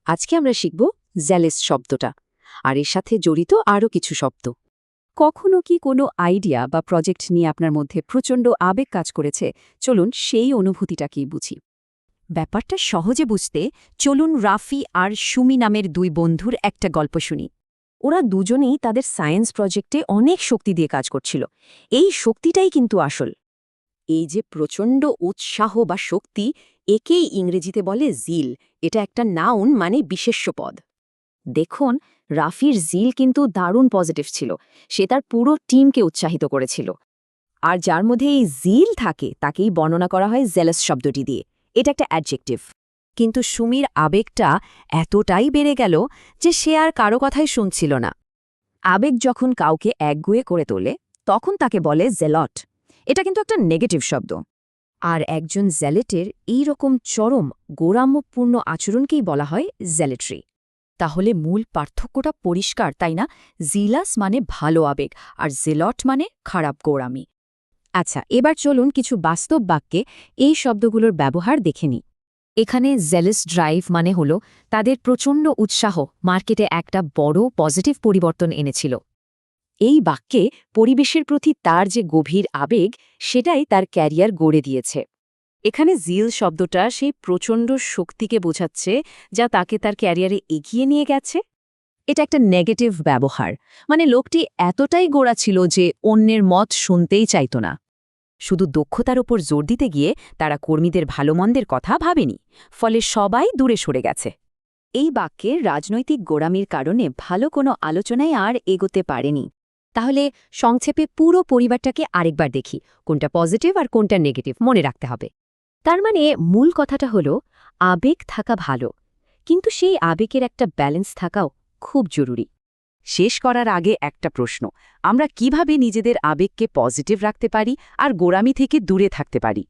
আজকে আমরা শিখব জেলেস শব্দটা আর এর সাথে জড়িত আরও কিছু শব্দ। কখনো কি কোনো আইডিয়া বা প্রজেক্ট নিয়ে আপনার মধ্যে প্রচণ্ড আবেগ কাজ করেছে? চলুন সেই অনুভূতিটাকেই বুঝি। ব্যাপারটা সহজে বুঝতে চলুন রাফি আর সুমি নামের দুই বন্ধুর একটা গল্প শুনি। ওরা দুজনেই তাদের সায়েন্স প্রজেক্টে অনেক শক্তি দিয়ে কাজ করছিল। এই শক্তিটাই কিন্তু আসল। এই যে প্রচণ্ড উৎসাহ বা শক্তি, একেই ইংরেজিতে বলে জিল। এটা একটা নাউন, মানে বিশেষ্য পদ। দেখুন, রাফির জিল কিন্তু দারুণ পজিটিভ ছিল। সে তার পুরো টিমকে উৎসাহিত করেছিল। আর যার মধ্যে এই জিল থাকে তাকেই বর্ণনা করা হয় জেলাস শব্দটি দিয়ে। এটা একটা অ্যাডজেক্টিভ। কিন্তু সুমির আবেগটা এতটাই বেড়ে গেল যে সে আর কারো কথাই শুনছিল না। আবেগ যখন কাউকে একগুঁয়ে করে তোলে তখন তাকে বলে জেলট। এটা কিন্তু একটা নেগেটিভ শব্দ। আর একজন জেলেটের এই রকম চরম গোরাম্যপূর্ণ আচরণকেই বলা হয় জেলেট্রি। তাহলে মূল পার্থক্যটা পরিষ্কার, তাই না? জিলাস মানে ভালো আবেগ, আর জেলট মানে খারাপ গোড়ামি। আচ্ছা, এবার চলুন কিছু বাস্তব বাক্যে এই শব্দগুলোর ব্যবহার দেখে নিই। এখানে জেলাস ড্রাইভ মানে হল তাদের প্রচণ্ড উৎসাহ মার্কেটে একটা বড় পজিটিভ পরিবর্তন এনেছিল। এই বাক্যে পরিবেশের প্রতি তার যে গভীর আবেগ, সেটাই তার ক্যারিয়ার গড়ে দিয়েছে। এখানে জিল শব্দটা সেই প্রচণ্ড শক্তিকে বোঝাচ্ছে যা তাকে তার ক্যারিয়ারে এগিয়ে নিয়ে গেছে। এটা একটা নেগেটিভ ব্যবহার, মানে লোকটি এতটাই গোড়া ছিল যে অন্যের মত শুনতেই চাইত না। শুধু দক্ষতার ওপর জোর দিতে গিয়ে তারা কর্মীদের ভালোমন্দের কথা ভাবেনি, ফলে সবাই দূরে সরে গেছে। এই বাক্যে রাজনৈতিক গোড়ামির কারণে ভালো কোনো আলোচনায় আর এগোতে পারেনি। তাহলে সংক্ষেপে পুরো পরিবারটাকে আরেকবার দেখি, কোনটা পজিটিভ আর কোনটা নেগেটিভ মনে রাখতে হবে। তার মানে মূল কথাটা হলো, আবেগ থাকা ভালো, কিন্তু সেই আবেগের একটা ব্যালেন্স থাকাও খুব জরুরি। শেষ করার আগে একটা প্রশ্ন, আমরা কিভাবে নিজেদের আবেগকে পজিটিভ রাখতে পারি আর গোড়ামি থেকে দূরে থাকতে পারি?